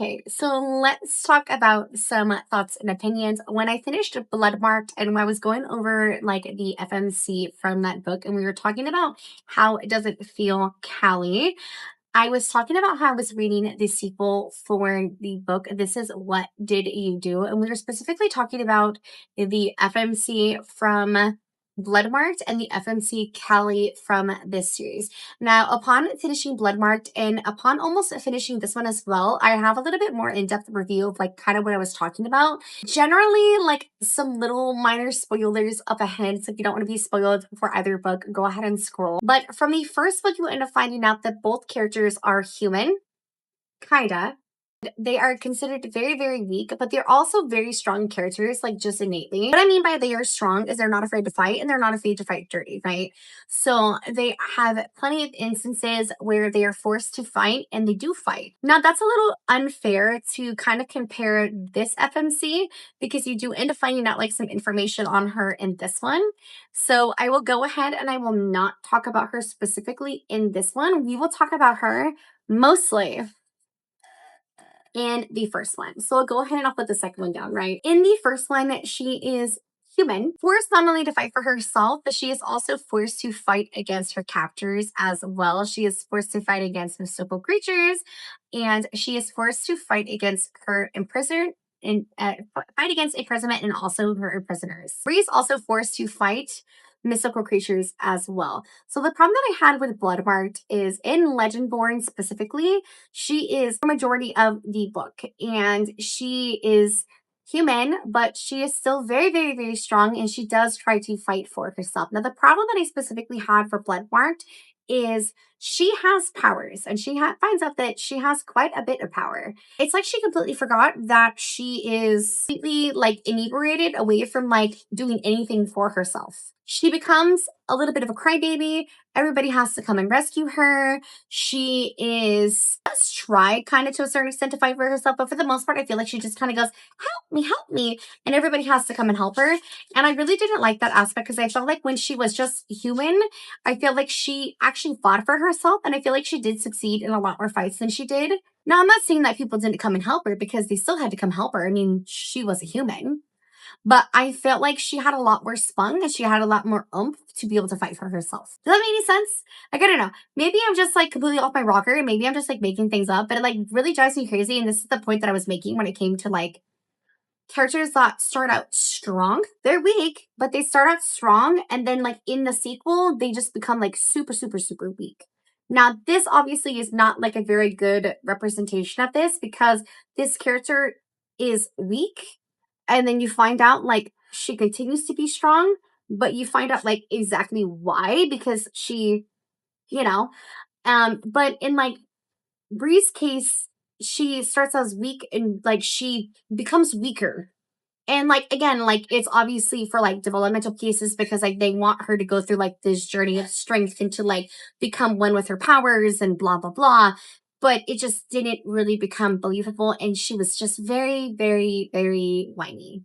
Okay, so let's talk about some thoughts and opinions. When I finished Bloodmarked and when I was going over like the FMC from that book, and we were talking about how it doesn't feel Callie, I was talking about how I was reading the sequel for the book. This is What Did You Do? And we were specifically talking about the FMC from Bloodmarked and the FMC Callie from this series. Now, upon finishing Bloodmarked and upon almost finishing this one as well, I have a little bit more in-depth review of like kind of what I was talking about. Generally, like some little minor spoilers up ahead. So if you don't want to be spoiled for either book, go ahead and scroll. But from the first book, you end up finding out that both characters are human, kinda. They are considered very, very weak, but they're also very strong characters, like just innately. What I mean by they are strong is they're not afraid to fight and they're not afraid to fight dirty, right? So they have plenty of instances where they are forced to fight and they do fight. Now, that's a little unfair to kind of compare this FMC because you do end up finding out like some information on her in this one. So I will go ahead and I will not talk about her specifically in this one. We will talk about her mostly in the first one. So I'll go ahead and I'll put the second one down, right? In the first one, she is human, forced not only to fight for herself, but she is also forced to fight against her captors as well. She is forced to fight against mystical creatures, and she is forced to fight against her imprisoner and fight against imprisonment and also her prisoners. Bree is also forced to fight mystical creatures as well. So the problem that I had with Bloodmarked is in Legendborn specifically, she is the majority of the book and she is human, but she is still very, very, very strong and she does try to fight for herself. Now, the problem that I specifically had for Bloodmarked is she has powers and she finds out that she has quite a bit of power. It's like she completely forgot that she is completely like inebriated away from like doing anything for herself. She becomes a little bit of a crybaby. Everybody has to come and rescue her. She does try kind of to a certain extent to fight for herself, but for the most part, I feel like she just kind of goes, help me. And everybody has to come and help her. And I really didn't like that aspect because I felt like when she was just human, I feel like she actually fought for herself. And I feel like she did succeed in a lot more fights than she did. Now, I'm not saying that people didn't come and help her because they still had to come help her. I mean, she was a human. But I felt like she had a lot more spunk and she had a lot more oomph to be able to fight for herself. Does that make any sense? Like, I don't know. Maybe I'm just like completely off my rocker. Maybe I'm just like making things up. But it like really drives me crazy. And this is the point that I was making when it came to like characters that start out strong. They're weak, but they start out strong. And then like in the sequel, they just become like super, super, super weak. Now, this obviously is not like a very good representation of this because this character is weak and then you find out like she continues to be strong, but you find out like exactly why because she, you know, but in like Bree's case, she starts as weak and like she becomes weaker. And like again, like it's obviously for like developmental cases because like they want her to go through like this journey of strength and to like become one with her powers and blah blah blah. But it just didn't really become believable, and she was just very, very, very whiny.